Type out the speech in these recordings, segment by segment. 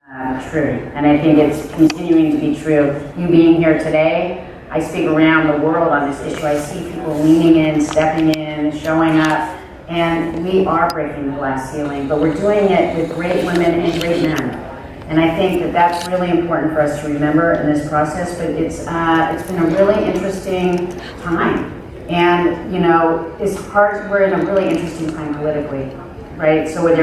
True, and I think it's continuing to be true. You being here today, I speak around the world on this issue. I see people leaning in, stepping in, showing up, and we are breaking the glass ceiling, but we're doing it with great women and great men. And I think that that's really important for us to remember in this process, but it's been a really interesting time. And, you know, we're in a really interesting time politically, right? So it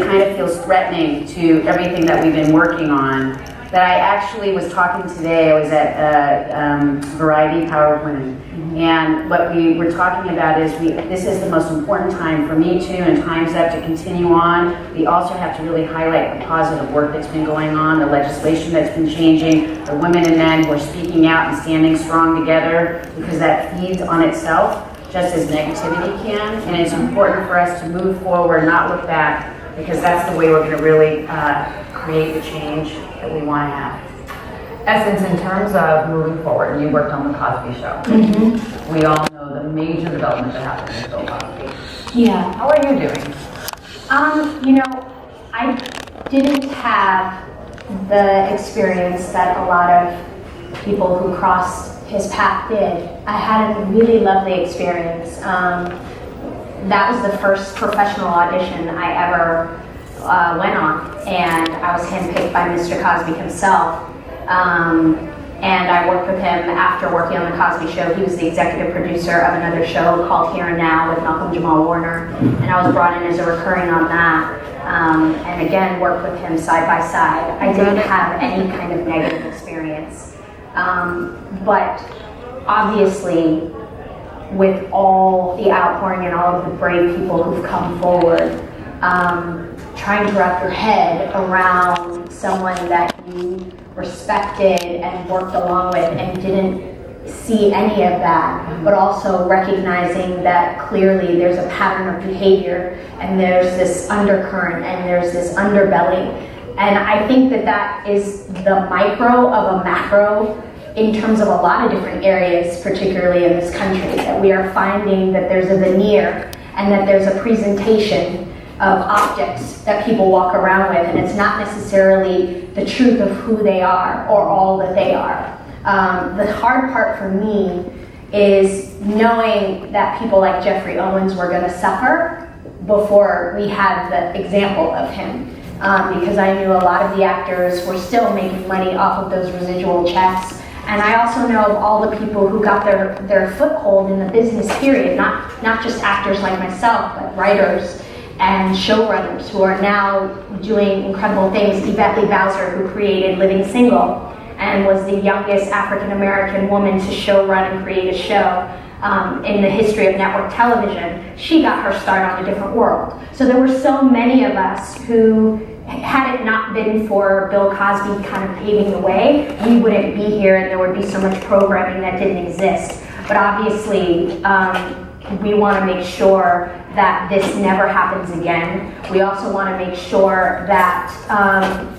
kind of feels threatening to everything that we've been working on. That I actually was talking today, I was at Variety Power of Women, and what we were talking about is this is the most important time for Me Too and Time's Up to continue on. We also have to really highlight the positive work that's been going on, the legislation that's been changing, the women and men who are speaking out and standing strong together, because that feeds on itself just as negativity can, and it's important for us to move forward, not look back, because that's the way we're going to really create the change that we want to have. Essence, in terms of moving forward, you worked on the Cosby Show. Mm-hmm. We all know the major development that happened with Bill Cosby. Yeah. How are you doing? You know, I didn't have the experience that a lot of people who crossed his path did. I had a really lovely experience. That was the first professional audition I ever went on, and I was handpicked by Mr. Cosby himself. And I worked with him after working on the Cosby Show. He was the executive producer of another show called Here and Now with Malcolm Jamal Warner, and I was brought in as a recurring on that. And again, worked with him side by side. I didn't have any kind of negative experience, but obviously, with all the outpouring and all of the brave people who've come forward, trying to wrap your head around someone that you respected and worked along with and didn't see any of that, but also recognizing that clearly there's a pattern of behavior and there's this undercurrent and there's this underbelly. And I think that that is the micro of a macro in terms of a lot of different areas, particularly in this country, that we are finding that there's a veneer and that there's a presentation of optics that people walk around with, and it's not necessarily the truth of who they are or all that they are. The hard part for me is knowing that people like Jeffrey Owens were going to suffer before we had the example of him. Because I knew a lot of the actors were still making money off of those residual checks. And I also know of all the people who got their foothold in the business period, not just actors like myself, but writers and showrunners who are now doing incredible things. Yvette Lee Bowser, who created Living Single and was the youngest African-American woman to showrun and create a show in the history of network television, she got her start on A Different World. So there were so many of us who, had it not been for Bill Cosby kind of paving the way, we wouldn't be here and there would be so much programming that didn't exist. But obviously, we want to make sure that this never happens again. We also want to make sure that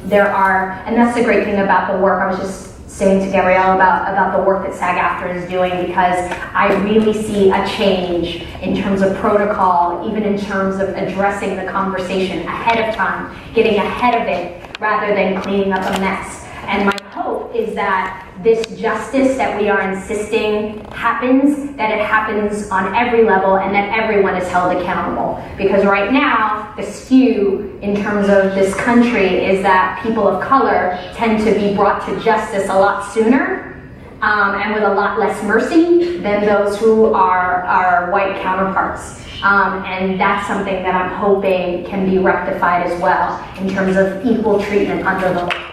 there are, and that's the great thing about the work. I was just saying to Gabrielle about the work that SAG-AFTRA is doing, because I really see a change in terms of protocol, even in terms of addressing the conversation ahead of time, getting ahead of it rather than cleaning up a mess. And my hope is that this justice that we are insisting happens, that it happens on every level and that everyone is held accountable. Because right now, the skew in terms of this country is that people of color tend to be brought to justice a lot sooner and with a lot less mercy than those who are our white counterparts. And that's something that I'm hoping can be rectified as well in terms of equal treatment under the law.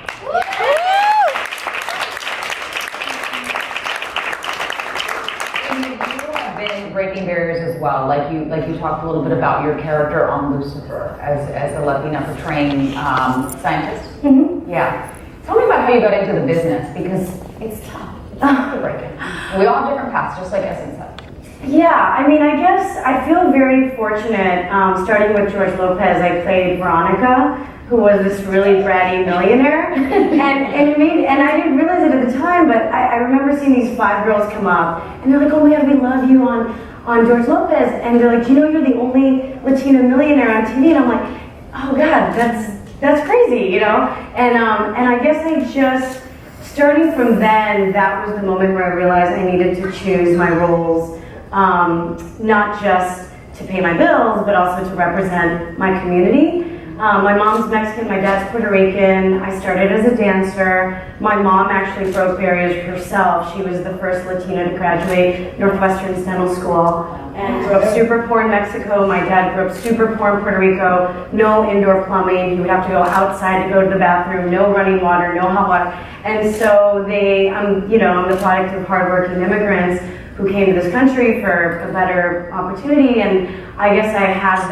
Breaking barriers as well, like you talked a little bit about your character on Lucifer as a Latina portraying scientist. Mm-hmm. Yeah. Tell me about how you got into the business, because it's tough. It's heartbreaking. We all have different paths, just like Essence said. Yeah, I mean, I guess I feel very fortunate. Starting with George Lopez, I played Veronica, who was this really bratty millionaire, and I didn't realize it at the time, but I remember seeing these 5 girls come up, and they're like, "Oh my God, we love you on George Lopez," and they're like, "Do you know you're the only Latina millionaire on TV?" And I'm like, "Oh God, that's crazy." crazy, you know? And I guess starting from then, that was the moment where I realized I needed to choose my roles, not just to pay my bills, but also to represent my community. My mom's Mexican, my dad's Puerto Rican. I started as a dancer. My mom actually broke barriers herself. She was the first Latina to graduate Northwestern Dental School and grew up super poor in Mexico. My dad grew up super poor in Puerto Rico. No indoor plumbing. He would have to go outside to go to the bathroom. No running water, no hot water. And so I'm the product of hardworking immigrants who came to this country for a better opportunity. And I guess I had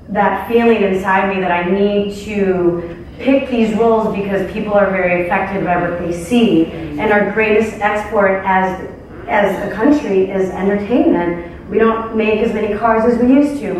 that feeling inside me that I need to pick these roles because people are very affected by what they see. And our greatest export as a country is entertainment. We don't make as many cars as we used to.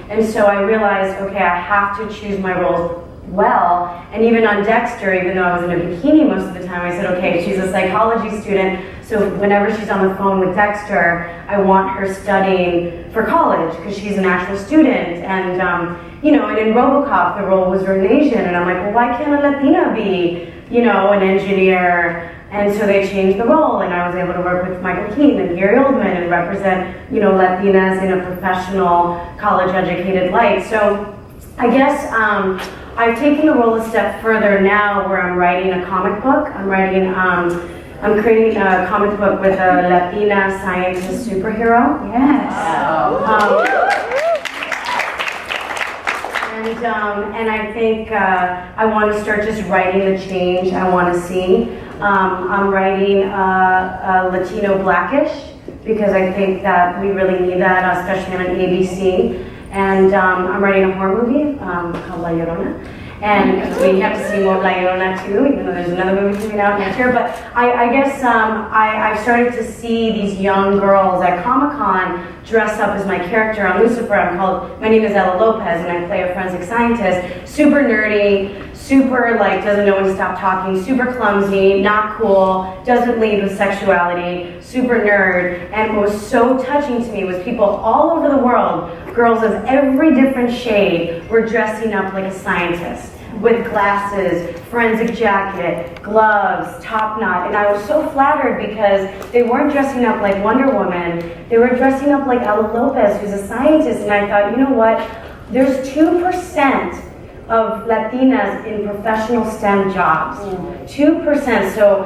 And so I realized, okay, I have to choose my roles well. And even on Dexter, even though I was in a bikini most of the time, I said, okay, she's a psychology student, so whenever she's on the phone with Dexter, I want her studying for college because she's an actual student. And and in RoboCop, the role was Asian, and I'm like, well, why can't a Latina be, an engineer? And so they changed the role, and I was able to work with Michael Keaton and Gary Oldman and represent, Latinas in a professional, college-educated light. So I guess I've taken the role a step further now, where I'm writing a comic book. I'm creating a comic book with a Latina scientist superhero. Yes. And I think I want to start just writing the change I want to see. I'm writing a Latino Blackish because I think that we really need that, especially on ABC. And I'm writing a horror movie called La Llorona. And we have to see more La Llorona too, even though there's another movie coming out next year. But I guess I've started to see these young girls at Comic-Con dress up as my character on Lucifer. My name is Ella Lopez, and I play a forensic scientist. Super nerdy, super doesn't know when to stop talking, super clumsy, not cool, doesn't lead with sexuality, super nerd. And what was so touching to me was people all over the world, girls of every different shade, were dressing up like a scientist with glasses, forensic jacket, gloves, top knot. And I was so flattered because they weren't dressing up like Wonder Woman. They were dressing up like Ella Lopez, who's a scientist. And I thought, you know what? There's 2% of Latinas in professional STEM jobs. 2%. So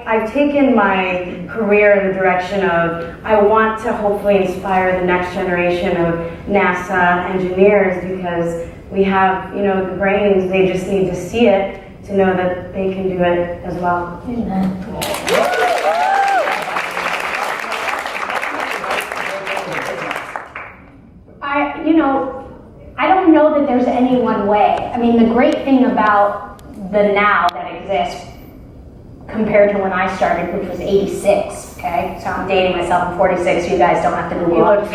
I've taken my career in the direction of, I want to hopefully inspire the next generation of NASA engineers, because we have, the brains, they just need to see it to know that they can do it as well. I don't know that there's any one way. I mean, the great thing about the now that exists compared to when I started, which was 86, okay? So I'm dating myself, I'm 46, you guys don't have to Google it.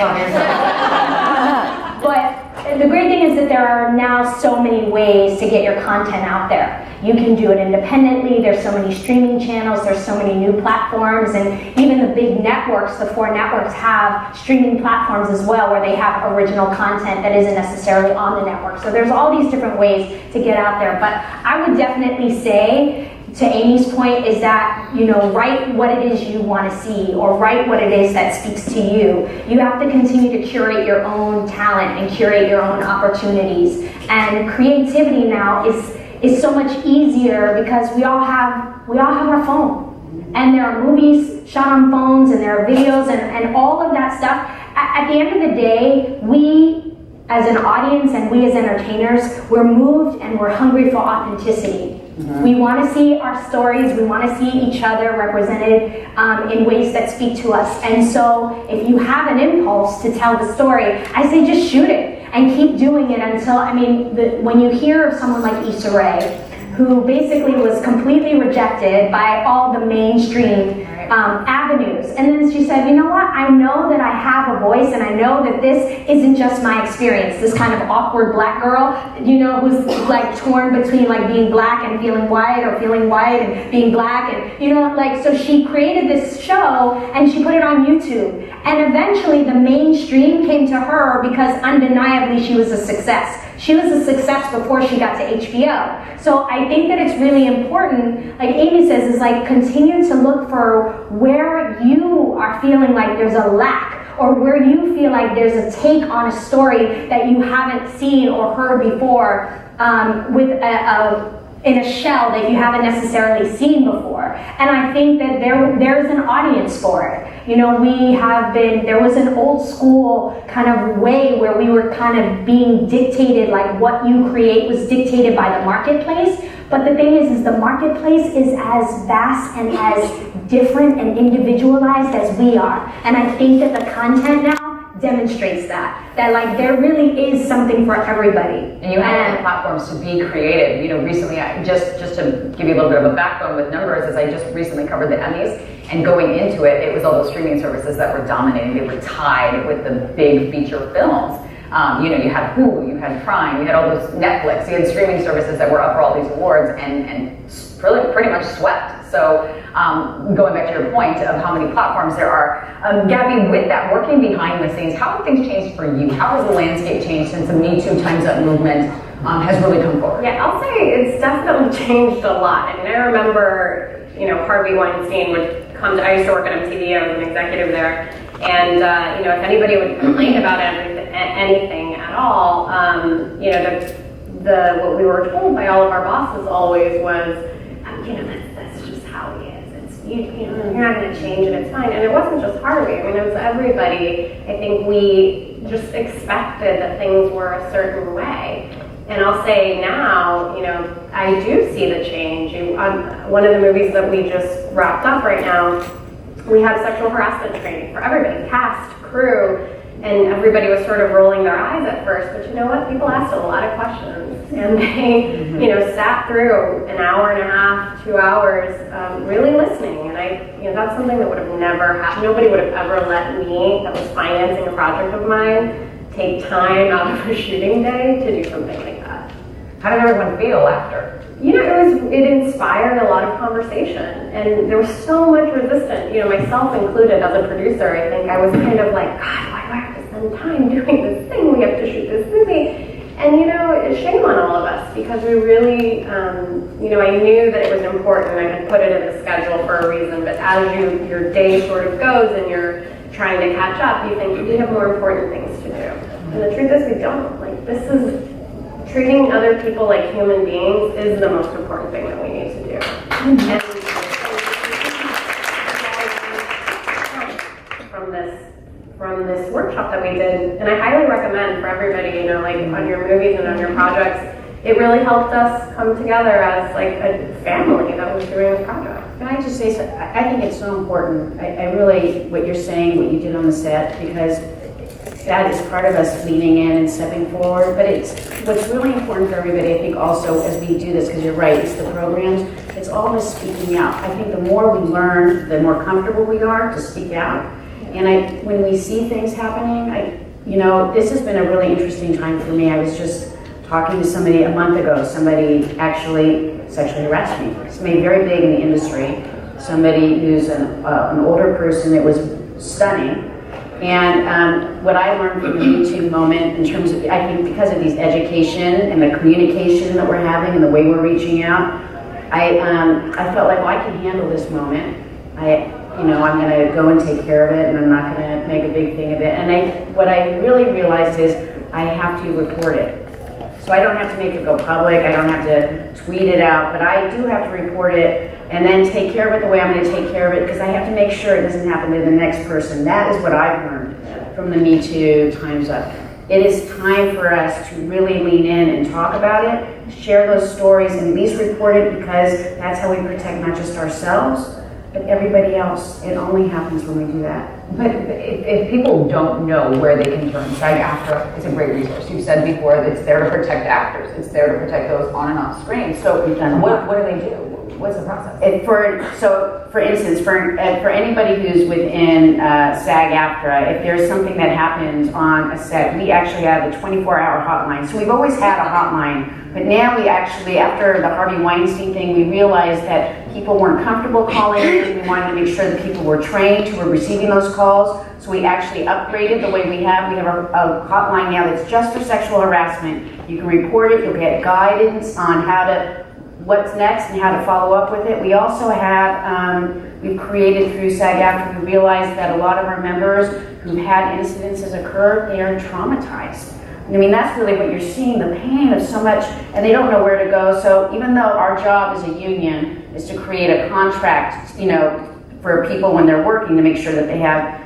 But the great thing is that there are now so many ways to get your content out there. You can do it independently, there's so many streaming channels, there's so many new platforms, and even the big networks, the 4 networks, have streaming platforms as well, where they have original content that isn't necessarily on the network. So there's all these different ways to get out there. But I would definitely say, to Amy's point, is that, write what it is you want to see, or write what it is that speaks to you. You have to continue to curate your own talent and curate your own opportunities. And creativity now is so much easier because we all have our phone. And there are movies shot on phones, and there are videos and all of that stuff. At the end of the day, we as an audience and we as entertainers, we're moved and we're hungry for authenticity. We want to see our stories, we want to see each other represented in ways that speak to us. And so if you have an impulse to tell the story, I say just shoot it and keep doing it until, when you hear of someone like Issa Rae, who basically was completely rejected by all the mainstream avenues. And then she said, you know what, I know that I have a voice, and I know that this isn't just my experience, this kind of awkward black girl, who's torn between being black and feeling white, or feeling white and being black, and so she created this show and she put it on YouTube. And eventually the mainstream came to her because undeniably she was a success. She was a success before she got to HBO. So I think that it's really important, like Amy says, is like continue to look for where you are feeling like there's a lack, or where you feel like there's a take on a story that you haven't seen or heard before, with in a shell that you haven't necessarily seen before. And I think that there's an audience for it. You know, there was an old school kind of way where we were kind of being dictated, like what you create was dictated by the marketplace. But the thing is the marketplace is as vast and as different and individualized as we are. And I think that the content now demonstrates that like there really is something for everybody. And you have the platforms to be creative. You know, recently, just to give you a little bit of a backbone with numbers, is I just recently covered the Emmys, and going into it, it was all those streaming services that were dominating. They were tied with the big feature films. You know, you had Hulu, you had Prime, you had all those Netflix, you had streaming services that were up for all these awards and pretty much swept. So going back to your point of how many platforms there are, Gabby, with that, working behind the scenes, how have things changed for you? How has the landscape changed since the Me Too Time's Up movement has really come forward? Yeah, I'll say it's definitely changed a lot. I mean, I remember, you know, Harvey Weinstein would come to, I used to work at MTV, I was an executive there, and, you know, if anybody would complain about anything at all, you know, what we were told by all of our bosses always was, you know, that's just how he is. You know, you're not going to change it, it's fine. And it wasn't just Harvey, I mean, it was everybody. I think we just expected that things were a certain way. And I'll say now, you know, I do see the change. One of the movies that we just wrapped up right now, we had sexual harassment training for everybody, cast, crew, and everybody was sort of rolling their eyes at first, but you know what? People asked a lot of questions, and they, you know, sat through an hour and a half, 2 hours, really listening. And you know, that's something that would have never happened. Nobody would have ever let me, that was financing a project of mine, take time out of a shooting day to do something like that. How did everyone feel after? You know, it inspired a lot of conversation, and there was so much resistance, you know, myself included as a producer. I think I was kind of like, God, why do I have to spend time doing this thing? We have to shoot this movie. And, you know, shame on all of us, because we really, you know, I knew that it was important. I had put it in the schedule for a reason, but as your day sort of goes and you're trying to catch up, you think we have more important things to do. And the truth is we don't. Like, this is, treating other people like human beings is the most important thing that we need to do. And from this workshop that we did, and I highly recommend for everybody, you know, like on your movies and on your projects, it really helped us come together as like a family that was doing this project. Can I just say something? I think it's so important. I really, what you're saying, what you did on the set, because that is part of us leaning in and stepping forward. But what's really important for everybody, I think also as we do this, because you're right, it's the programs, it's always speaking out. I think the more we learn, the more comfortable we are to speak out. And when we see things happening, you know, this has been a really interesting time for me. I was just talking to somebody a month ago. Somebody actually sexually harassed me. Somebody very big in the industry. Somebody who's an older person. It was stunning. And what I learned from the Me Too moment, in terms of, I think because of these education and the communication that we're having and the way we're reaching out, I felt like, well, I can handle this moment. I'm going to go and take care of it, and I'm not going to make a big thing of it. And what I really realized is I have to report it. So I don't have to make it go public. I don't have to tweet it out, but I do have to report it and then take care of it the way I'm going to take care of it, because I have to make sure it doesn't happen to the next person. That is what I've learned from the Me Too Time's Up. It is time for us to really lean in and talk about it, share those stories, and at least report it, because that's how we protect not just ourselves, but everybody else. It only happens when we do that. But if people don't know where they can turn, SAG-AFTRA is a great resource. You said before that it's there to protect actors. It's there to protect those on and off screen. So what do they do? what's the process? For instance, for anybody who's within SAG-AFTRA, if there's something that happens on a set, we actually have a 24-hour hotline. So we've always had a hotline, but now we actually, after the Harvey Weinstein thing, we realized that people weren't comfortable calling in. We wanted to make sure that people were trained who were receiving those calls. So we actually upgraded the way we have. We have a hotline now that's just for sexual harassment. You can report it. You'll get guidance on what's next and how to follow up with it. We also have, we've created through SAG-AFTRA, we realized that a lot of our members who've had incidences occur, they are traumatized. I mean, that's really what you're seeing, the pain of so much, and they don't know where to go. So even though our job as a union is to create a contract, for people when they're working to make sure that they have,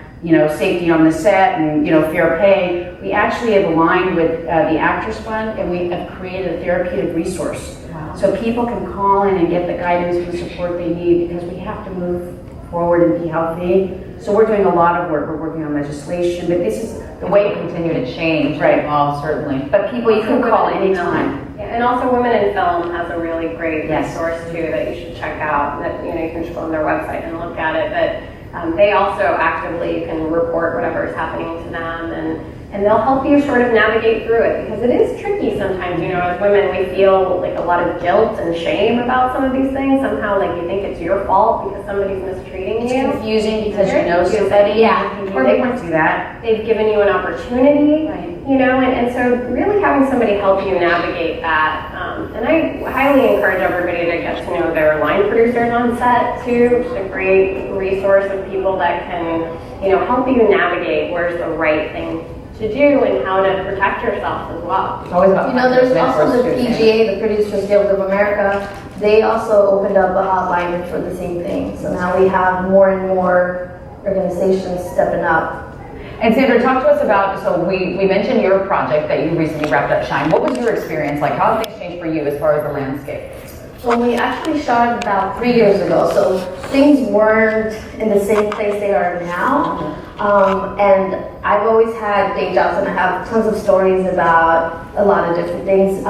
safety on the set and, fair pay, we actually have aligned with the Actors Fund, and we have created a therapeutic resource. Wow. So people can call in and get the guidance and support they need, because we have to move forward and be healthy. So we're doing a lot of work. We're working on legislation, but this is the way It continue to change, Right. evolve, certainly. But people, you can call anytime. Yeah, and also Women in Film has a really great Yes. resource too that you should check out. That you can just go on their website and look at it. But they also actively can report whatever is happening to them, and they'll help you sort of navigate through it, because it is tricky sometimes. As women, we feel like a lot of guilt and shame about some of these things. Somehow, like you think it's your fault because somebody's mistreating It's you. confusing because Very you know confusing. somebody. Yeah. Or they went through that. They've given you an opportunity, Right. and so really having somebody help you navigate that. And I highly encourage everybody to get to know their line producers on set too. Just a great resource of people that can, help you navigate where's the right thing to do and how to protect yourself as well. It's always about There's also the mentors, too, PGA, the Producers Guild of America. They also opened up a hotline for the same thing. So now we have more and more organizations stepping up. And Sandra, talk to us about, so we mentioned your project that you recently wrapped up, Shine. What was your experience like? How have things changed for you as far as the landscape? So we actually shot about 3 years ago. So things weren't in the same place they are now. And I've always had day jobs, and I have tons of stories about a lot of different things.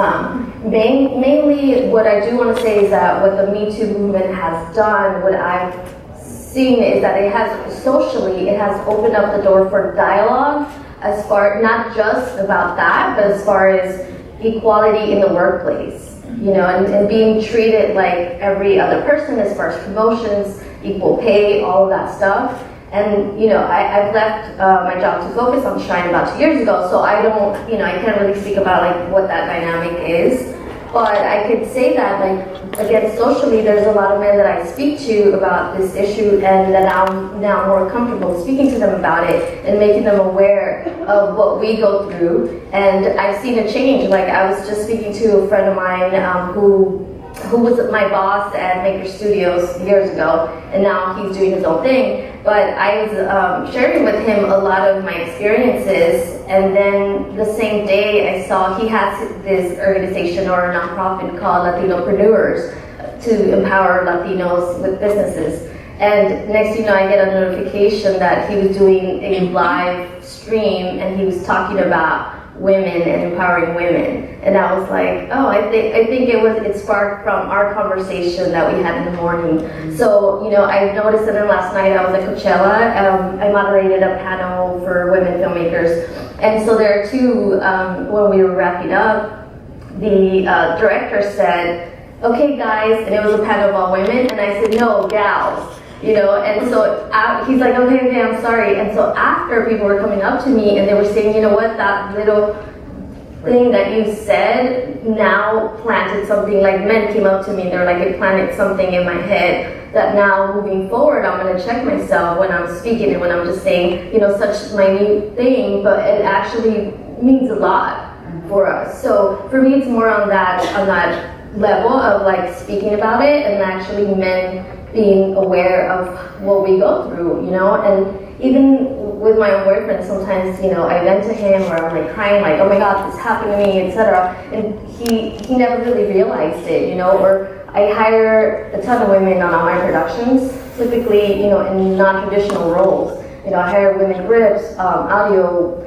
Mainly what I do want to say is that what the Me Too movement has done, what I've seen is that it has opened up the door for dialogue, as far, not just about that, but as far as equality in the workplace, and being treated like every other person as far as promotions, equal pay, all of that stuff. And, I've left my job to focus on Shine about 2 years ago, so I don't, I can't really speak about what that dynamic is. But I could say that, again, socially, there's a lot of men that I speak to about this issue, and that I'm now more comfortable speaking to them about it and making them aware of what we go through. And I've seen a change. I was just speaking to a friend of mine who was my boss at Maker Studios years ago, and now he's doing his own thing. But I was sharing with him a lot of my experiences, and then the same day I saw he has this organization or a nonprofit called Latinopreneurs to empower Latinos with businesses. And next thing you know, I get a notification that he was doing a live stream, and he was talking about women and empowering women. And I was like, oh, I think it sparked from our conversation that we had in the morning. So, I noticed that last night I was at Coachella. I moderated a panel for women filmmakers. And so there are two, when we were wrapping up, the director said, okay guys, and it was a panel of all women, and I said, no, gals. And so he's like, okay, I'm sorry. And so after, people were coming up to me and they were saying, you know what, that little thing that you said now planted something, men came up to me and they're like, it planted something in my head that now moving forward, I'm going to check myself when I'm speaking and when I'm just saying, such minute thing, but it actually means a lot for us. So for me, it's more on that level of speaking about it, and actually men being aware of what we go through, and even with my own boyfriend, sometimes, I vent to him or I'm crying, oh my God, this happened to me, etc. And he never really realized it, or I hire a ton of women on all my productions, typically, in non-traditional roles. I hire women grips, audio,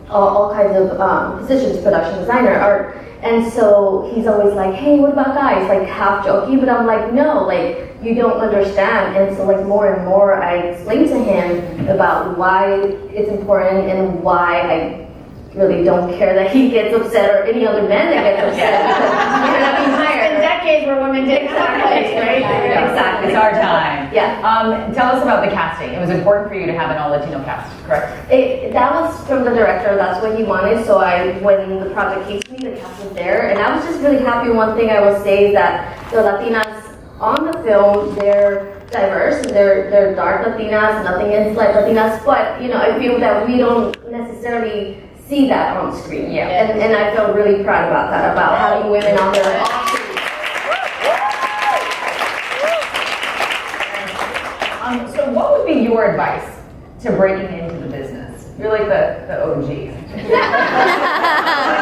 all kinds of positions, production designer, art. And so he's always like, hey, what about guys? Like half joking, but I'm like, no, like you don't understand. And so like more and more I explain to him about why it's important and why I really don't care that he gets upset or any other man that gets upset because you're not being hired. In decades where women did exactly, right? Exactly. It's our time. Yeah. Tell us about the casting. It was important for you to have an all-Latino cast, correct? That was from the director. That's what he wanted. So when the project came to me, the cast was there, and I was just really happy. One thing I will say is that the Latinas on the film, they're diverse. They're dark Latinas, nothing against light Latinas, but you know, I feel that we don't necessarily see that on screen. Yeah. And I felt really proud about that, about having women on there. So what would be your advice to breaking into the business? You're like the OG.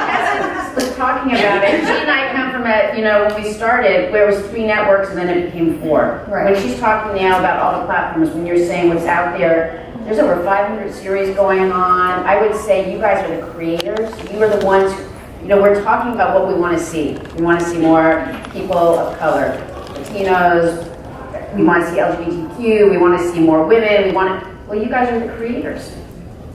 Essence was talking about it. She and I come from a, you know, when we started, where it was 3 networks and then it became 4. Right. When she's talking now about all the platforms, when you're saying what's out there, there's over 500 series going on. I would say you guys are the creators. You are the ones, you know, we're talking about what we want to see. We want to see more people of color, Latinos. We want to see LGBTQ. We want to see more women. Well, you guys are the creators.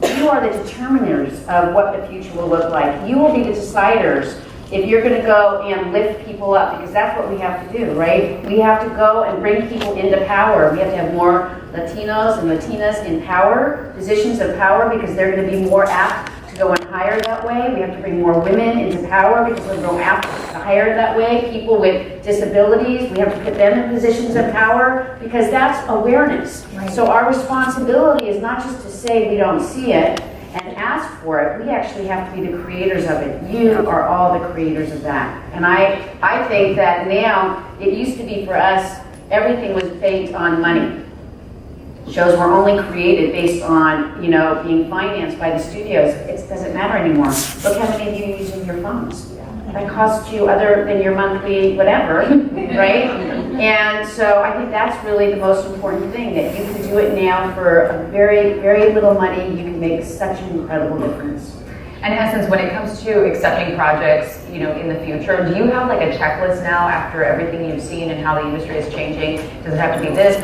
You are the determiners of what the future will look like. You will be the deciders if you're going to go and lift people up, because that's what we have to do, right? We have to go and bring people into power. We have to have more Latinos and Latinas in power, positions of power, because they're going to be more apt to go and hire that way. We have to bring more women into power because they're more apt to hire that way. People with disabilities, we have to put them in positions of power because that's awareness. Right. So our responsibility is not just to say we don't see it and ask for it. We actually have to be the creators of it. You are all the creators of that. And I think that now, it used to be for us, everything was based on money. Shows were only created based on, you know, being financed by the studios. It doesn't matter anymore. Look how many of you are using your phones. That costs you other than your monthly whatever, right? And so I think that's really the most important thing, that you can do it now for a very, very little money. You can make such an incredible difference. And in essence, when it comes to accepting projects, you know, in the future, do you have like a checklist now after everything you've seen and how the industry is changing? Does it have to be this,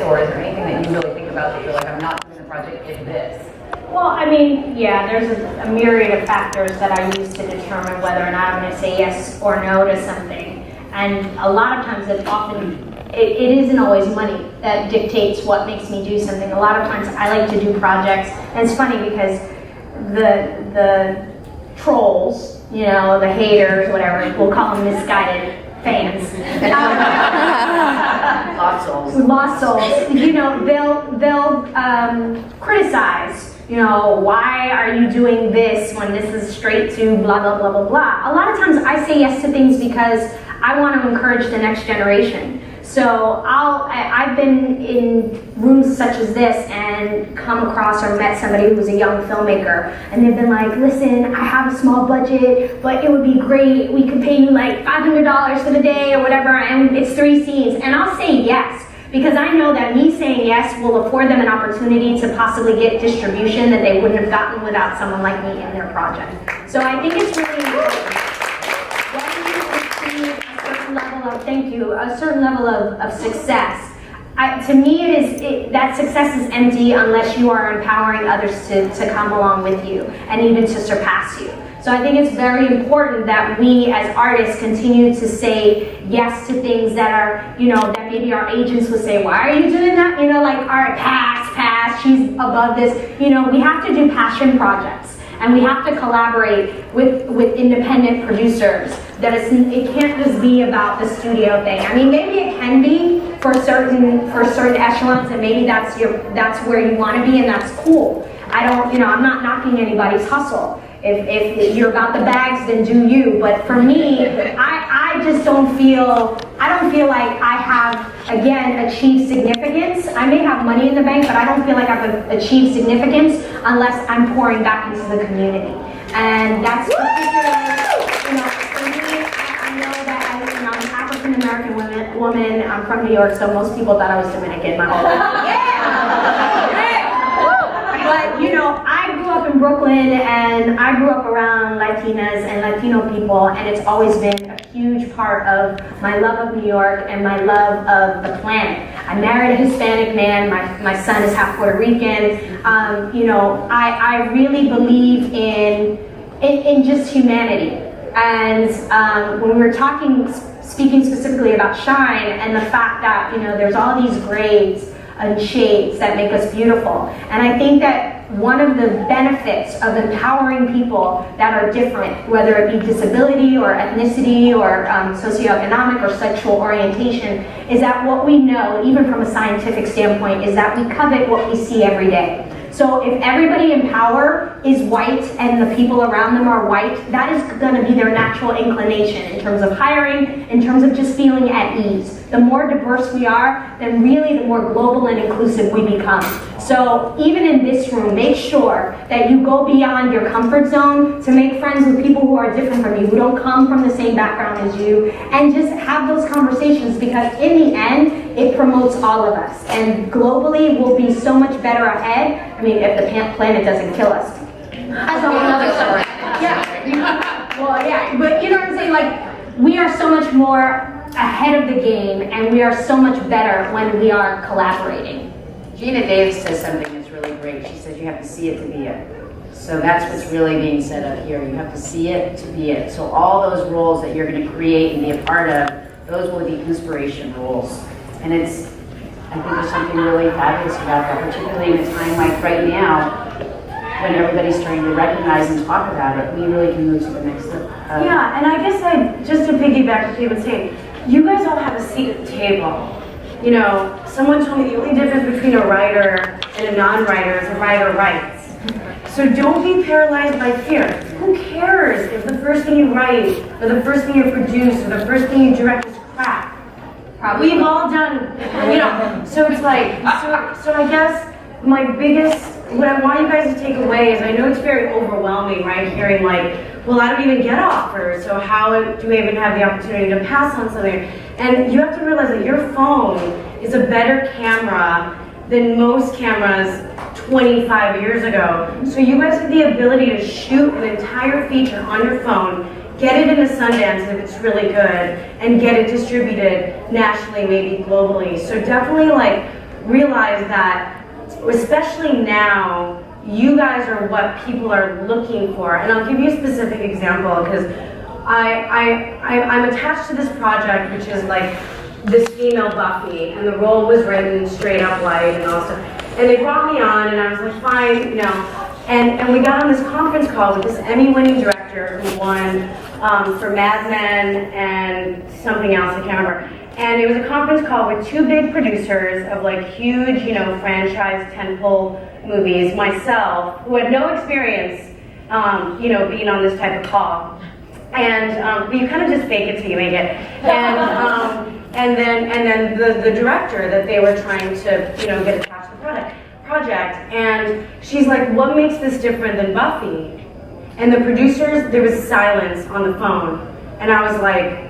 or is there anything that you really think about that you're like, I'm not doing the project if this? Well, I mean, yeah, there's a myriad of factors that I use to determine whether or not I'm going to say yes or no to something. And a lot of times it isn't always money that dictates what makes me do something. A lot of times I like to do projects, and it's funny because the trolls, you know, the haters, whatever, we'll call them misguided fans. Lost souls. You know, they'll criticize. You know, why are you doing this when this is straight to blah, blah, blah, blah, blah. A lot of times I say yes to things because I want to encourage the next generation. So I've been in rooms such as this and come across or met somebody who's a young filmmaker, and they've been like, listen, I have a small budget, but it would be great. We could pay you like $500 for the day or whatever, and it's 3 scenes. And I'll say yes, because I know that me saying yes will afford them an opportunity to possibly get distribution that they wouldn't have gotten without someone like me in their project. So I think it's really important. A certain level of success. To me, that success is empty unless you are empowering others to come along with you and even to surpass you. So I think it's very important that we as artists continue to say yes to things that are, you know, that maybe our agents would say, why are you doing that? You know, like, all right, pass, she's above this. You know, we have to do passion projects. And we have to collaborate with independent producers. It can't just be about the studio thing. I mean, maybe it can be for certain echelons, and maybe that's where you want to be, and that's cool. I'm not knocking anybody's hustle. If you're about the bags, then do you. But for me, I just don't feel like I have, again, achieved significance. I may have money in the bank, but I don't feel like I've achieved significance unless I'm pouring back into the community. And that's particularly, you know, for me, I know that I'm an African-American woman. I'm from New York, so most people thought I was Dominican my whole life. Yeah! But, you know, I grew up in from Brooklyn, and I grew up around Latinas and Latino people, and it's always been a huge part of my love of New York and my love of the planet. I married a Hispanic man. My son is half Puerto Rican. I really believe in just humanity. And when we were speaking specifically about shine and the fact that, there's all these grades and shades that make us beautiful. And I think that one of the benefits of empowering people that are different, whether it be disability or ethnicity or socioeconomic or sexual orientation, is that what we know, even from a scientific standpoint, is that we covet what we see every day. So if everybody in power is white and the people around them are white, that is going to be their natural inclination in terms of hiring, in terms of just feeling at ease. The more diverse we are, then really the more global and inclusive we become. So even in this room, make sure that you go beyond your comfort zone to make friends with people who are different from you, who don't come from the same background as you, and just have those conversations, because in the end, it promotes all of us. And globally, we'll be so much better ahead. I mean, if the planet doesn't kill us. That's a whole other story. Yeah. Well, yeah, but you know what I'm saying? Like, we are so much more ahead of the game, and we are so much better when we are collaborating. Gina Davis says something that's really great. She says you have to see it to be it. So that's what's really being said up here. You have to see it to be it. So all those roles that you're going to create and be a part of, those will be inspiration roles. And I think there's something really fabulous about that, particularly in a time like right now, when everybody's trying to recognize and talk about it. We really can move to the next step. Yeah, and I guess just to piggyback what you were saying, you guys all have a seat at the table. Someone told me the only difference between a writer and a non-writer is a writer writes. So don't be paralyzed by fear. Who cares if the first thing you write, or the first thing you produce, or the first thing you direct is crap? Probably. We've all done, so it's like, so I guess my biggest, what I want you guys to take away is, I know it's very overwhelming, right? Hearing like, well, I don't even get offers, so how do we even have the opportunity to pass on something? And you have to realize that your phone is a better camera than most cameras 25 years ago. So you guys have the ability to shoot an entire feature on your phone, get it into Sundance if it's really good, and get it distributed nationally, maybe globally. So definitely realize that, especially now, you guys are what people are looking for. And I'll give you a specific example, because I'm attached to this project, which is this female Buffy, and the role was written straight up white and all stuff. And they brought me on, and I was like, fine, And we got on this conference call with this Emmy-winning director who won for Mad Men and something else, I can't remember. And it was a conference call with two big producers of huge, franchise tentpole movies, myself, who had no experience, being on this type of call. And but you kind of just fake it till you make it. And then the director that they were trying to, get attached to the project. And she's like, what makes this different than Buffy? And the producers, there was silence on the phone. And I was like,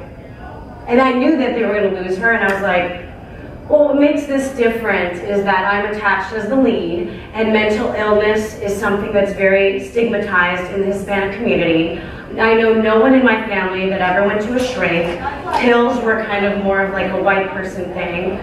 and I knew that they were going to lose her, and I was like, well, what makes this different is that I'm attached as the lead, and mental illness is something that's very stigmatized in the Hispanic community. I know no one in my family that ever went to a shrink. Pills were kind of more of a white person thing.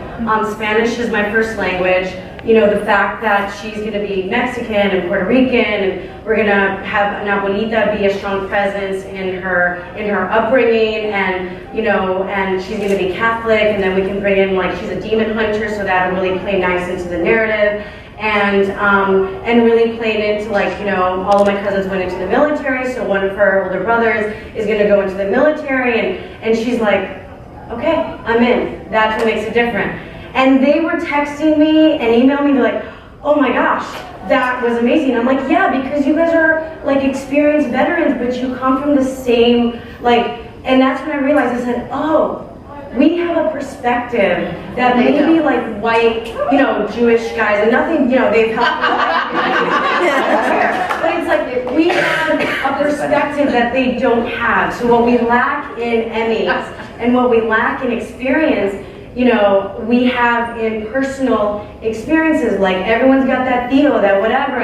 Spanish is my first language. The fact that she's going to be Mexican and Puerto Rican, and we're going to have an abuelita be a strong presence in her upbringing, and and she's going to be Catholic, and then we can bring in she's a demon hunter, so that'll really play nice into the narrative. And really played into all of my cousins went into the military, so one of her older brothers is going to go into the military, and she's like, okay, I'm in. That's what makes it different. And they were texting me and emailing me, they're like, oh my gosh, that was amazing. I'm like, yeah, because you guys are experienced veterans, but you come from the same and that's when I realized, I said, oh, we have a perspective that maybe white, Jewish guys, and nothing, they've helped me. But it's we have a perspective that they don't have. So what we lack in Emmys and what we lack in experience you know, we have in personal experiences. Like everyone's got that Theo, that whatever,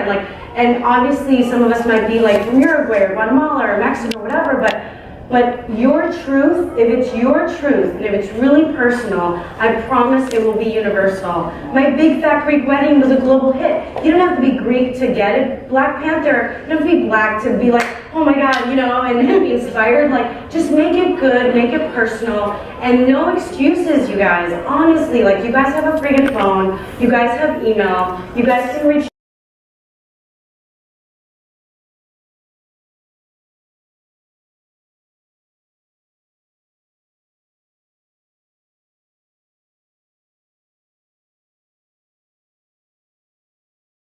and obviously some of us might be like from Uruguay or Guatemala or Mexico or whatever, but your truth, if it's your truth and if it's really personal, I promise it will be universal. My Big Fat Greek Wedding was a global hit. You don't have to be Greek to get it. Black Panther, you don't have to be black to be like, oh my God, you know, and be inspired. Like, just make it good, make it personal, and no excuses, you guys. Honestly, like, you guys have a friggin' phone, you guys have email, you guys can reach